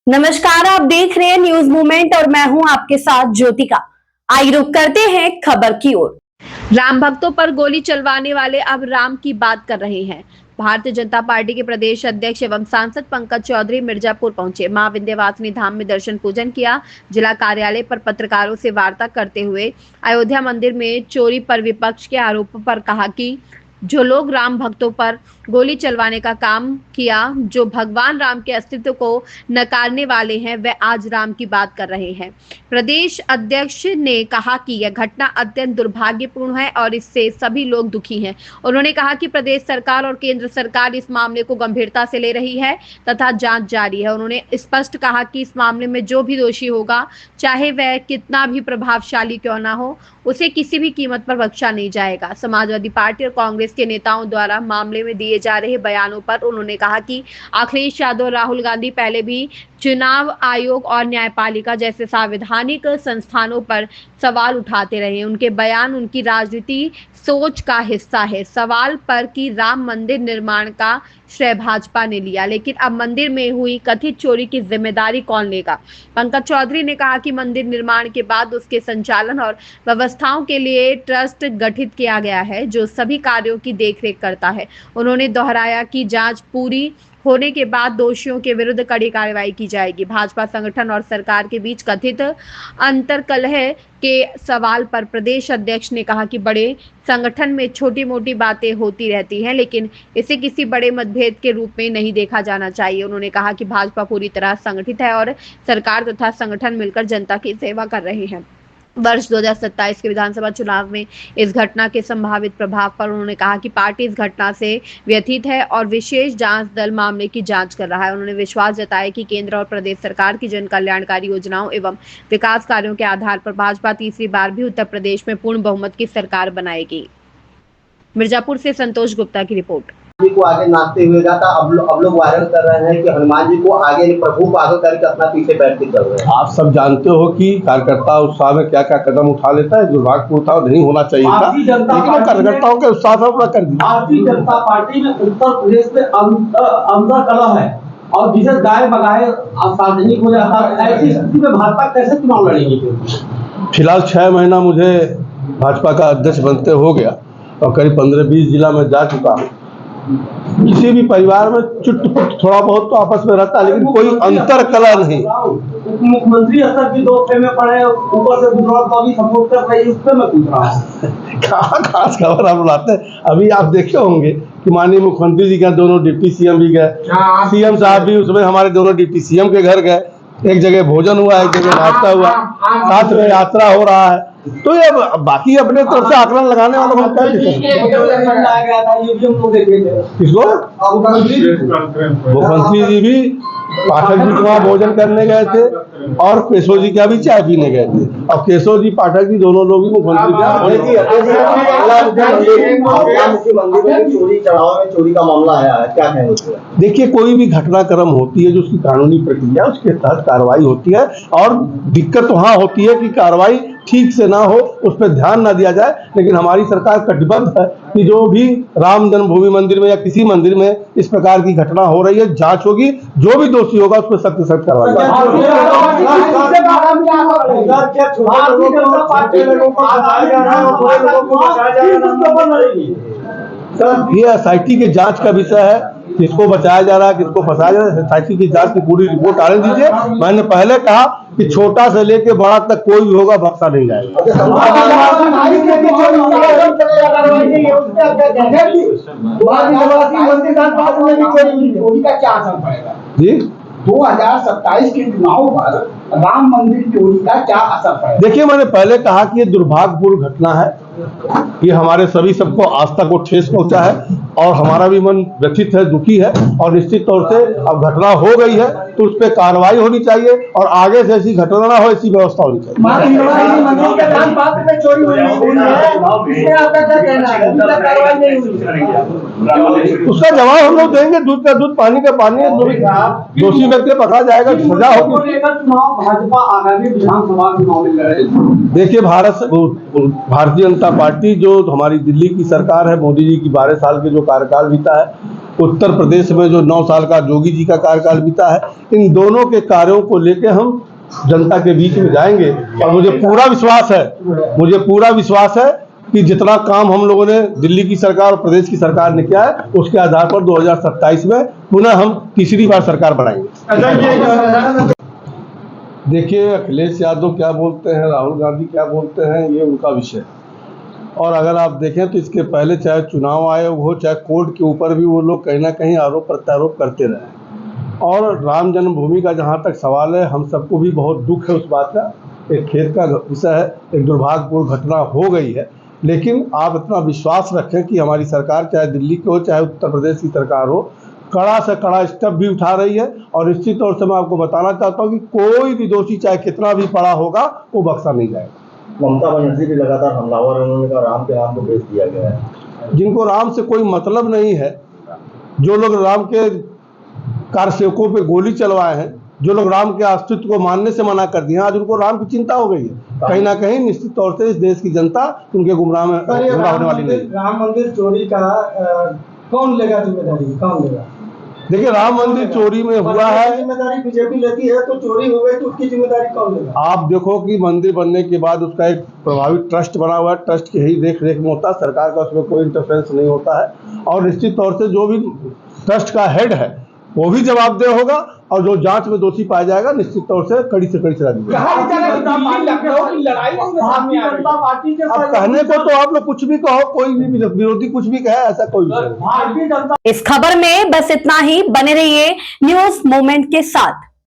नमस्कार, आप देख रहे हैं न्यूज मूवमेंट और मैं हूं आपके साथ ज्योतिका। आइए रुक करते हैं खबर की ओर। राम भक्तों पर गोली चलवाने वाले अब राम की बात कर रहे हैं। भारतीय जनता पार्टी के प्रदेश अध्यक्ष एवं सांसद पंकज चौधरी मिर्जापुर पहुंचे। मां विंध्यवासिनी धाम में दर्शन पूजन किया। जिला कार्यालय पर पत्रकारों से वार्ता करते हुए अयोध्या मंदिर में चोरी पर विपक्ष के आरोपों पर कहा कि जो लोग राम भक्तों पर गोली चलवाने का काम किया, जो भगवान राम के अस्तित्व को नकारने वाले हैं, वे आज राम की बात कर रहे हैं। प्रदेश अध्यक्ष ने कहा कि यह घटना अत्यंत दुर्भाग्यपूर्ण है और इससे सभी लोग दुखी हैं। उन्होंने कहा कि प्रदेश सरकार और केंद्र सरकार इस मामले को गंभीरता से ले रही है तथा जांच जारी है। उन्होंने स्पष्ट कहा कि इस मामले में जो भी दोषी होगा, चाहे वह कितना भी प्रभावशाली क्यों ना हो, उसे किसी भी कीमत पर बख्शा नहीं जाएगा। समाजवादी पार्टी और कांग्रेस के नेताओं द्वारा मामले में दिए जा रहे बयानों पर उन्होंने कहा कि अखिलेश यादव, राहुल गांधी पहले भी चुनाव आयोग और न्यायपालिका जैसे संवैधानिक संस्थानों पर सवाल उठाते रहे। उनके बयान उनकी राजनीति सोच का हिस्सा है। सवाल पर कि राम मंदिर निर्माण का श्रेय भाजपा ने लिया, लेकिन अब मंदिर में हुई कथित चोरी की जिम्मेदारी कौन लेगा? पंकज चौधरी ने कहा कि मंदिर निर्माण के बाद उसके संचालन और व्यवस्थाओं के लिए ट्रस्ट गठित किया गया है, जो सभी कार्यों की देखरेख करता है। उन्होंने दोहराया कि जांच पूरी होने के बाद दोषियों के विरुद्ध कड़ी कार्रवाई की जाएगी। भाजपा संगठन और सरकार के बीच कथित अंतर्कलह के सवाल पर प्रदेश अध्यक्ष ने कहा कि बड़े संगठन में छोटी मोटी बातें होती रहती हैं, लेकिन इसे किसी बड़े मतभेद के रूप में नहीं देखा जाना चाहिए। उन्होंने कहा कि भाजपा पूरी तरह संगठित है और सरकार तथा संगठन मिलकर जनता की सेवा कर रहे हैं। वर्ष 2027 के विधानसभा चुनाव में इस घटना के संभावित प्रभाव पर उन्होंने कहा कि पार्टी इस घटना से व्यथित है और विशेष जांच दल मामले की जांच कर रहा है। उन्होंने विश्वास जताया कि केंद्र और प्रदेश सरकार की जन कल्याणकारी योजनाओं एवं विकास कार्यों के आधार पर भाजपा तीसरी बार भी उत्तर प्रदेश में पूर्ण बहुमत की सरकार बनाएगी। मिर्जापुर से संतोष गुप्ता की रिपोर्ट। जी को आगे नाचते हुए जाता, अब लोग वायरल कर रहे हैं कि हनुमान जी को आगे प्रभु को आगे करके अपना पीछे बैठ के चल रहे हैं। आप सब जानते हो कि कार्यकर्ता उत्साह में क्या क्या कदम उठा लेता है, दुर्भाग्यपूर्ण था, नहीं होना चाहिए था, लेकिन कार्यकर्ताओं के उत्साह से पूरा कर दिया। भारतीय जनता पार्टी में उत्तर प्रदेश में अंतर कलह है और जिसे गाय बगाए सार्वजनिक हो जाता है। ऐसी स्थिति में भाजपा कैसे चुनाव लड़ेगी? फिलहाल 6 महीना मुझे भाजपा का अध्यक्ष बनते हो गया और करीब 15-20 जिला में जा चुका हूँ। किसी भी परिवार में चुटपुट थोड़ा बहुत तो आपस में रहता है, लेकिन कोई अंतर कला नहीं। मुख्यमंत्री स्तर की 2 में पड़े, ऊपर से गुजरात सपोर्ट कर रही है, उस पर मैं पूछ रहा हूँ। कहाँ खास खबर आप बुलाते हैं? अभी आप देखे होंगे कि माननीय मुख्यमंत्री जी के दोनों डिप्टी सीएम भी गए, सीएम साहब भी उसमें हमारे दोनों डिप्टी सीएम के घर गए। एक जगह भोजन हुआ, एक जगह नाश्ता हुआ, साथ में यात्रा हो रहा है। तो ये बाकी अपने तरफ से आकलन लगाने वालों को क्या किसको? मुख्यमंत्री जी भी पाठक जी के वहाँ भोजन करने गए थे और केशव जी का भी चाय पीने गए थे, और केशव जी पाठक जी दोनों लोग ही मुख्यमंत्री चोरी का मामला आया है, क्या कहेंगे? देखिए, कोई भी घटनाक्रम होती है जो उसकी कानूनी प्रक्रिया, उसके तहत कार्रवाई होती है, और दिक्कत वहाँ होती है कि कार्रवाई ठीक से ना हो, उस पर ध्यान ना दिया जाए। लेकिन हमारी सरकार कटिबद्ध है कि जो भी राम जन्मभूमि मंदिर में या किसी मंदिर में इस प्रकार की घटना हो रही है, जांच होगी, जो भी दोषी होगा उस पर सख्त से सख्त कार्रवाई। ये एसआईटी के जांच का विषय है, किसको बचाया जा रहा है, किसको फंसाया जा रहा है, एसआईटी की जांच की पूरी रिपोर्ट आने दीजिए। मैंने पहले कहा कि छोटा से लेके बड़ा तक कोई भी होगा, बख्शा नहीं जाएगा। जी, 2027 के चुनाव पर राम मंदिर चोरी का क्या असर पड़ेगा? देखिए, मैंने पहले कहा कि ये दुर्भाग्यपूर्ण घटना है, ये हमारे सभी सबको आस्था को ठेस पहुंचा है और हमारा भी मन व्यथित है, दुखी है, और निश्चित तौर से अब घटना हो गई है तो उस पर कार्रवाई होनी चाहिए और आगे से ऐसी घटना ना हो, ऐसी व्यवस्था होनी चाहिए। उसका जवाब हम लोग देंगे, दूध का दूध पानी का पानी है। दोषी व्यक्ति पकड़ा जाएगा, सजा होगी। भाजपा आगामी विधानसभा चुनाव में लड़ेगी। देखिए, भारतीय जनता पार्टी जो हमारी दिल्ली की सरकार है, मोदी जी की 12 साल के जो कार्यकाल बीता है, उत्तर प्रदेश में जो 9 साल का जोगी जी का कार्यकाल बीता है, इन दोनों के कार्यों को लेके हम जनता के बीच में जाएंगे। और मुझे पूरा विश्वास है कि जितना काम हम लोगों ने दिल्ली की सरकार और प्रदेश की सरकार ने किया है, उसके आधार पर 2027 में पुनः हम तीसरी बार सरकार बनाएंगे। देखिए, अखिलेश यादव क्या बोलते हैं, राहुल गांधी क्या बोलते हैं, ये उनका विषय है। और अगर आप देखें तो इसके पहले चाहे चुनाव आयोग हो, चाहे कोर्ट के ऊपर भी वो लोग कहीं ना कहीं आरोप प्रत्यारोप करते रहे। और राम जन्मभूमि का जहाँ तक सवाल है, हम सबको भी बहुत दुख है उस बात का। एक खेद का विषय है, एक दुर्भाग्यपूर्ण घटना हो गई है, लेकिन आप इतना विश्वास रखें कि हमारी सरकार, चाहे दिल्ली की हो चाहे उत्तर प्रदेश की सरकार हो, कड़ा से कड़ा स्टेप भी उठा रही है। और निश्चित तौर से मैं आपको बताना चाहता हूँ कि कोई भी दोषी चाहे कितना भी बड़ा होगा, वो बख्शा नहीं जाएगा। ममता बनर्जी भी लगातार हमलावर है, उन्होंने कहा राम के नाम को भेज दिया गया है। जिनको राम से कोई मतलब नहीं है, जो लोग राम के कार्यसेवकों पे गोली चलवाए हैं, जो लोग राम के अस्तित्व को मानने से मना कर दिए, आज उनको राम की चिंता हो गई है। कहीं ना कहीं निश्चित तौर से इस देश की जनता उनके गुमराह होने वाली नहीं। राम मंदिर चोरी का कौन लेगा जिम्मेदारी, कौन लेगा? देखिए, राम मंदिर चोरी में हुआ है, जिम्मेदारी बीजेपी लेती है, तो चोरी हो गई तो उसकी जिम्मेदारी कौन लेगा? आप देखो कि मंदिर बनने के बाद उसका एक प्रभावी ट्रस्ट बना हुआ है, ट्रस्ट की ही देख रेख में होता है, सरकार का उसमें कोई इंटरफेरेंस नहीं होता है। और निश्चित तौर से जो भी ट्रस्ट का हेड है वो भी जवाबदेह होगा, और जो जांच में दोषी पाया जाएगा निश्चित तौर से कड़ी से कड़ी सजा दी जाएगी। अब कहने को तो आप लोग कुछ भी कहो, कोई भी विरोधी कुछ भी कहे, ऐसा कोई नहीं। इस खबर में बस इतना ही। बने रहिए न्यूज मोमेंट के साथ।